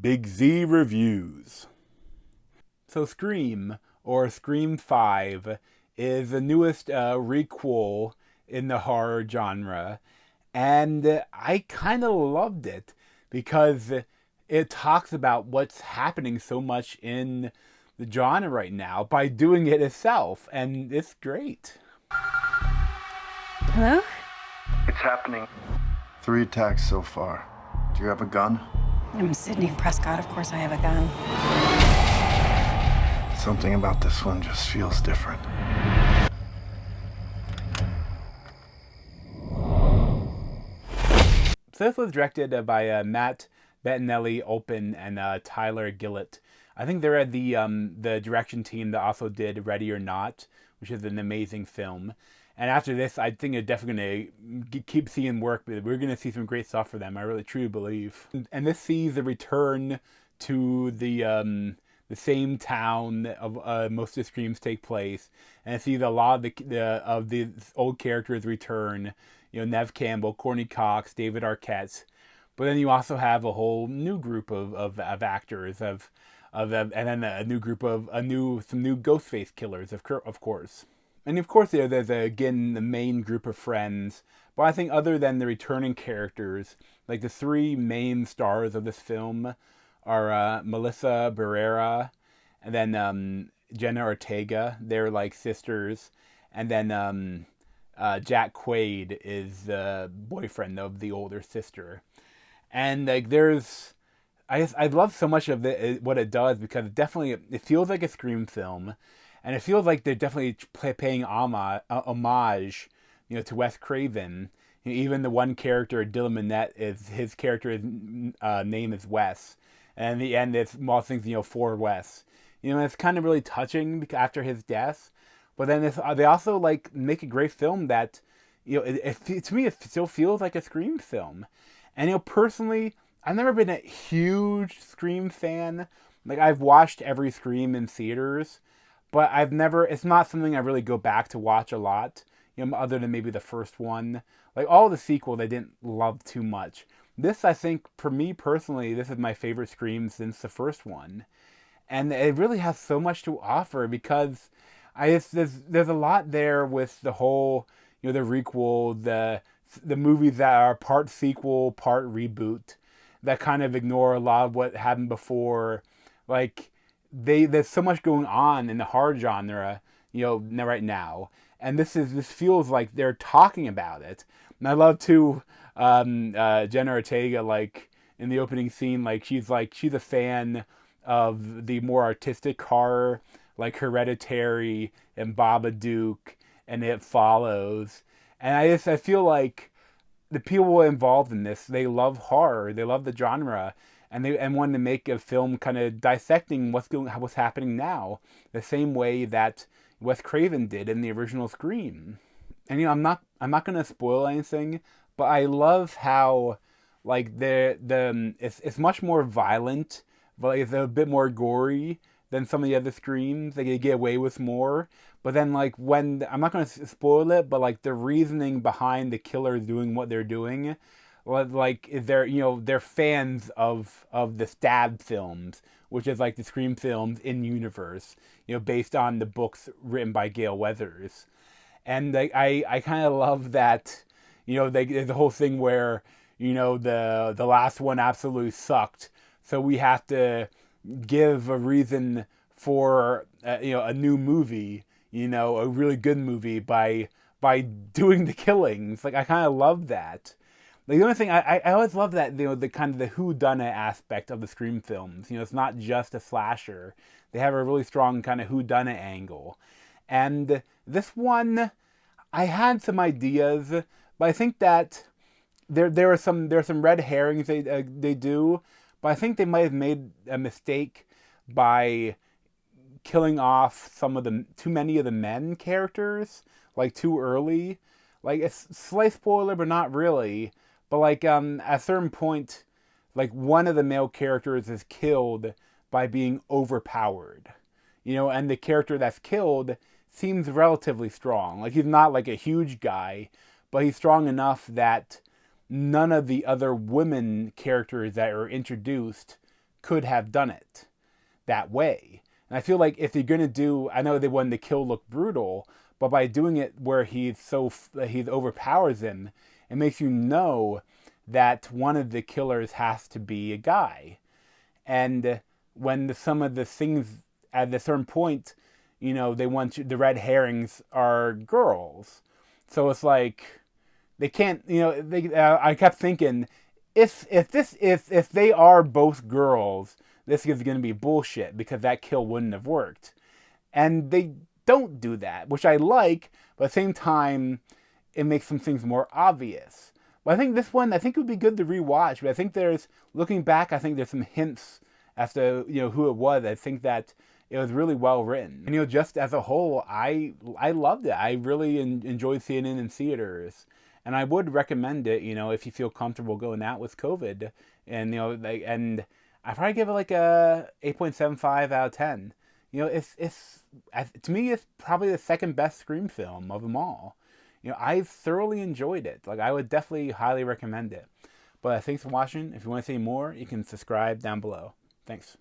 Big Z Reviews. So Scream, or Scream 5, is the newest requel in the horror genre. And I kind of loved it because it talks about what's happening so much in the genre right now by doing it itself. And it's great. Hello? It's happening. 3 attacks so far. Do you have a gun? I'm Sydney Prescott. Of course I have a gun. Something about this one just feels different. So this was directed by Matt Bettinelli-Olpin and Tyler Gillett. I think they're at the direction team that also did Ready or Not, which is an amazing film. And after this, I think they're definitely going to keep seeing work. But we're going to see some great stuff for them. I really truly believe. And this sees the return to the same town of most of the Screams take place, and it sees a lot of the old characters return. You know, Nev Campbell, Courtney Cox, David Arquette. But then you also have a whole new group of actors and then a new group of some new Ghostface killers, of course. And of course, there's again the main group of friends. But I think other than the returning characters, like the 3 main stars of this film are Melissa Barrera, and then Jenna Ortega. They're like sisters, and then Jack Quaid is the boyfriend of the older sister. And like I love so much of what it does because it feels like a Scream film. And it feels like they're definitely paying homage, to Wes Craven. Even the one character, Dylan Minnette, his character's name is Wes, and in the end, it's most things, for Wes. It's kind of really touching after his death. But then they also like make a great film that, to me, it still feels like a Scream film. And personally, I've never been a huge Scream fan. Like I've watched every Scream in theaters. But it's not something I really go back to watch a lot, other than maybe the first one. Like all the sequels I didn't love too much. This, I think, for me personally, this is my favorite Scream since the first one. And it really has so much to offer because there's a lot there with the whole, the requel, the movies that are part sequel, part reboot, that kind of ignore a lot of what happened before. Like, there's so much going on in the horror genre, right now, and this feels like they're talking about it. And I love too, Jenna Ortega, like in the opening scene, she's a fan of the more artistic horror, like Hereditary and Babadook and It Follows, and I feel like the people involved in this, they love horror, they love the genre. And wanted to make a film kind of dissecting what's happening now, the same way that Wes Craven did in the original Scream. And I'm not gonna spoil anything, but I love how like it's much more violent, but it's a bit more gory than some of the other Screams. They get away with more. But then when I'm not gonna spoil it, but the reasoning behind the killers doing what they're doing. They're fans of the Stab films, which is like the Scream films in universe, based on the books written by Gale Weathers. And I kind of love that, there's a whole thing where, the last one absolutely sucked. So we have to give a reason for, a new movie, a really good movie by doing the killings. I kind of love that. The only thing I always love that the kind of the whodunit aspect of the Scream films. It's not just a slasher. They have a really strong kind of whodunit angle. And this one, I had some ideas, but I think that there are some red herrings they do, but I think they might have made a mistake by killing off too many of the men characters too early. It's slight spoiler, but not really. But at a certain point, one of the male characters is killed by being overpowered, and the character that's killed seems relatively strong. He's not a huge guy, but he's strong enough that none of the other women characters that are introduced could have done it that way. And I feel like if you're gonna do, I know they wanted the kill look brutal, but by doing it where he overpowers him, it makes you know that one of the killers has to be a guy. And when some of the things at a certain point, they want you, the red herrings are girls, so it's like they can't, I kept thinking, if they are both girls, this is going to be bullshit because that kill wouldn't have worked. And they don't do that, which I like, but at the same time, it makes some things more obvious. But I think this one, I think it would be good to rewatch. But I think looking back, I think there's some hints as to, who it was. I think that it was really well written. And, just as a whole, I loved it. I really enjoyed seeing it in theaters. And I would recommend it, if you feel comfortable going out with COVID. And, and I probably give it like a 8.75 out of 10. It's to me, it's probably the second best Scream film of them all. I've thoroughly enjoyed it. Like, I would definitely highly recommend it. But thanks for watching. If you want to see more, you can subscribe down below. Thanks.